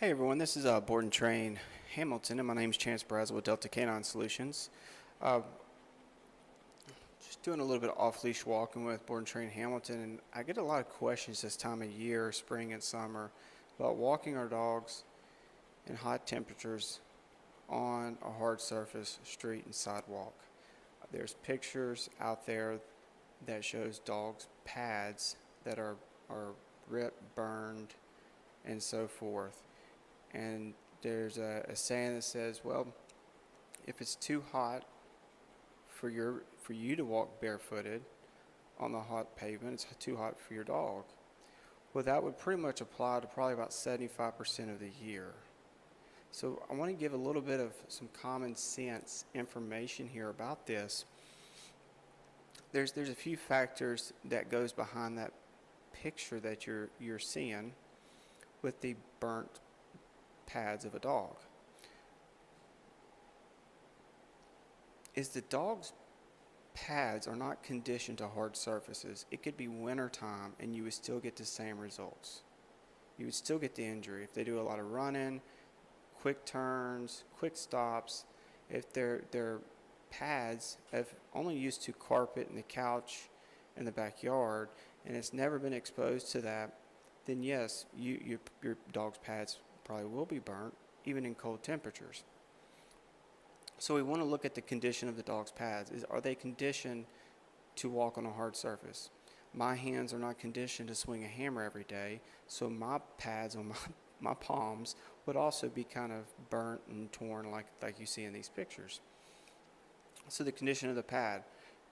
Hey everyone, this is Board and Train Hamilton, and my name is Chance Brazel with Delta Canine Solutions. Uh, just doing a little bit of off-leash walking with Board and Train Hamilton, and I get a lot of questions this time of year, spring and summer, about walking our dogs in hot temperatures on a hard surface, street and sidewalk. There's pictures out there that shows dogs' pads that are ripped, burned, and so forth. And there's a saying that says, well, if it's too hot for you to walk barefooted on the hot pavement, it's too hot for your dog. Well, that would pretty much apply to probably about 75% of the year. So I want to give a little bit of some common sense information here about this. There's a few factors that goes behind that picture that you're seeing with the burnt pads of a dog. Is the dog's pads are not conditioned to hard surfaces. It could be winter time and you would still get the same results. You would still get the injury if they do a lot of running, quick turns, quick stops. If their pads have only used to carpet and the couch in the backyard and it's never been exposed to that, then yes, your dog's pads probably will be burnt, even in cold temperatures. So we want to look at the condition of the dog's pads. Are they conditioned to walk on a hard surface? My hands are not conditioned to swing a hammer every day, so my pads on my palms would also be kind of burnt and torn like you see in these pictures. So the condition of the pad.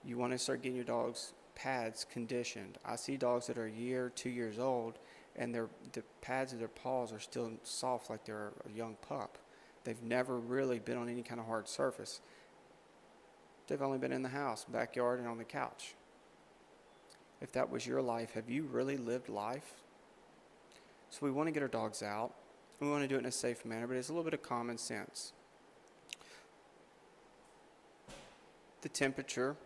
You want to start getting your dog's pads conditioned. I see dogs that are a year, 2 years old, and the pads of their paws are still soft like they're a young pup. They've never really been on any kind of hard surface. They've only been in the house, backyard, and on the couch. If that was your life, have you really lived life? So we want to get our dogs out. We want to do it in a safe manner, but it's a little bit of common sense. The temperature,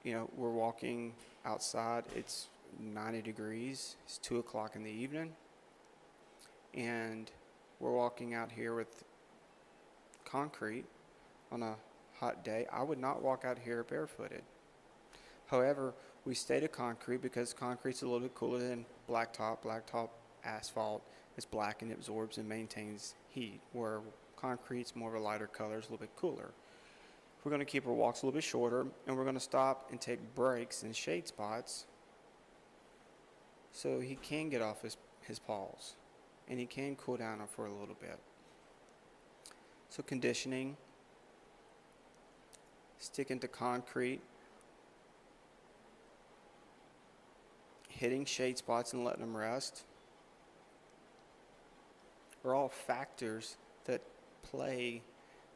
we're walking outside. It's 90 degrees. It's 2 o'clock in the evening. And we're walking out here with concrete on a hot day. I would not walk out here barefooted. However, we stay to concrete because concrete's a little bit cooler than blacktop. Blacktop asphalt is black and absorbs and maintains heat, where concrete's more of a lighter color, is a little bit cooler. We're going to keep our walks a little bit shorter, and we're going to stop and take breaks in shade spots so he can get off his paws and he can cool down for a little bit. So conditioning, sticking to concrete, hitting shade spots and letting them rest are all factors that play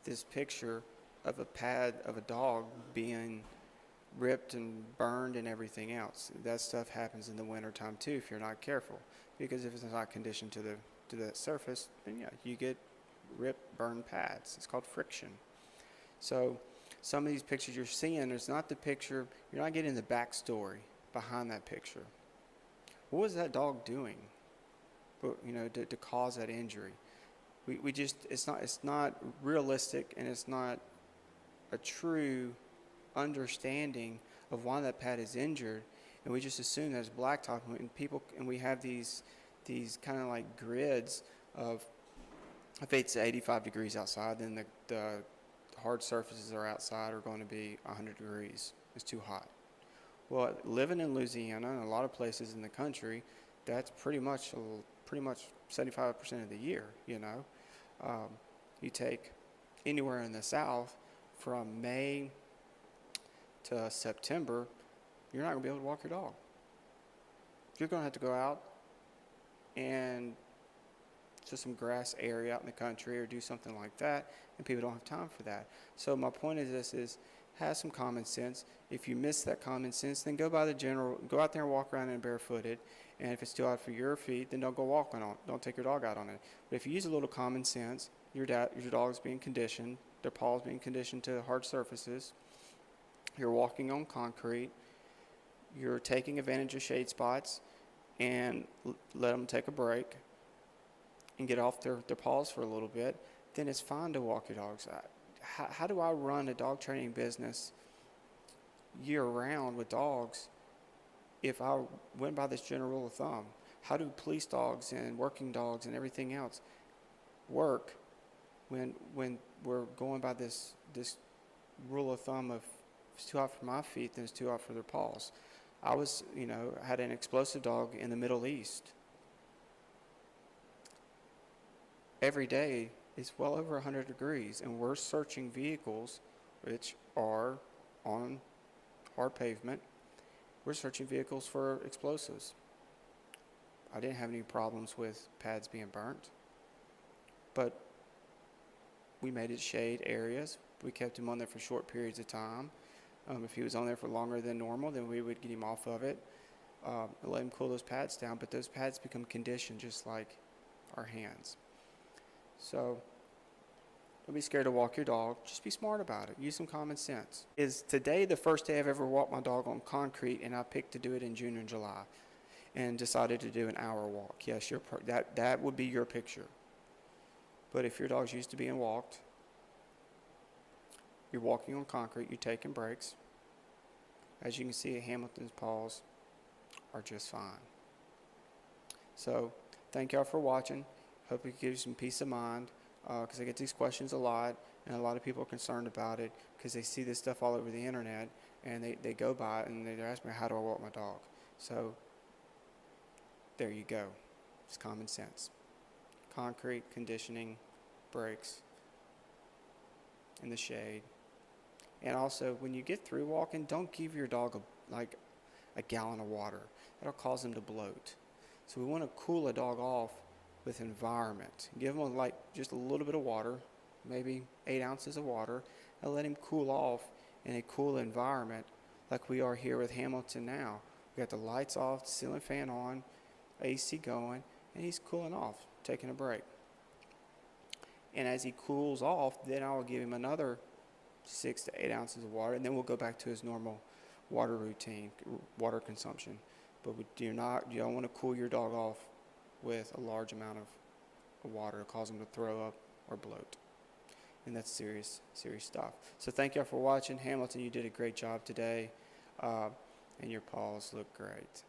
this picture of a pad of a dog being ripped and burned and everything else. That stuff happens in the wintertime too if you're not careful, because if it's not conditioned to that surface, then yeah, you get ripped, burned pads. It's called friction. So some of these pictures you're seeing, it's not the picture, you're not getting the backstory behind that picture. What was that dog doing, to cause that injury? We just, it's not realistic, and it's not a true understanding of why that pad is injured, and we just assume that it's blacktop, and we have these kind of like grids of, if it's 85 degrees outside, then the hard surfaces are outside are going to be 100 degrees. It's too hot. Well, living in Louisiana and a lot of places in the country, that's pretty much 75% of the year. You take anywhere in the South from May to September, you're not going to be able to walk your dog. You're going to have to go out and to some grass area out in the country or do something like that, and people don't have time for that. So my point is have some common sense. If you miss that common sense, then go out there and walk around in barefooted, and if it's too hot for your feet, then don't go walking on it. Don't take your dog out on it. But if you use a little common sense, your dog's being conditioned, their paws being conditioned to hard surfaces, you're walking on concrete, you're taking advantage of shade spots, and let them take a break. and get off their paws for a little bit, then it's fine to walk your dogs. How do I run a dog training business year round with dogs if I went by this general rule of thumb? How do police dogs and working dogs and everything else work when we're going by this rule of thumb of if it's too hot for my feet, then it's too hot for their paws? I was, had an explosive dog in the Middle East. Every day it's well over 100 degrees, and we're searching vehicles which are on hard pavement. We're searching vehicles for explosives. I didn't have any problems with pads being burnt, but we made it shade areas. We kept him on there for short periods of time. If he was on there for longer than normal, then we would get him off of it and let him cool those pads down. But those pads become conditioned just like our hands. So don't be scared to walk your dog. Just be smart about it. Use some common sense. Is today the first day I've ever walked my dog on concrete, and I picked to do it in June and July and decided to do an hour walk. Yes, that would be your picture. But if your dog's used to being walked, you're walking on concrete, you're taking breaks. As you can see, Hamilton's paws are just fine. So thank y'all for watching. Hope it gives you some peace of mind, because I get these questions a lot, and a lot of people are concerned about it because they see this stuff all over the internet, and they go by it and they ask me, how do I walk my dog? So there you go. It's common sense. Concrete, conditioning, breaks, in the shade. And also, when you get through walking, don't give your dog a gallon of water. That'll cause them to bloat. So we want to cool a dog off with environment. Give them just a little bit of water, maybe 8 ounces of water, and let him cool off in a cool environment like we are here with Hamilton now. We got the lights off, the ceiling fan on, AC going, and he's cooling off, taking a break. And as he cools off, then I will give him another 6 to 8 ounces of water, and then we'll go back to his normal water routine, water consumption. But you don't want to cool your dog off with a large amount of water to cause them to throw up or bloat. And that's serious stuff. So thank y'all for watching. Hamilton, you did a great job today, and your paws look great.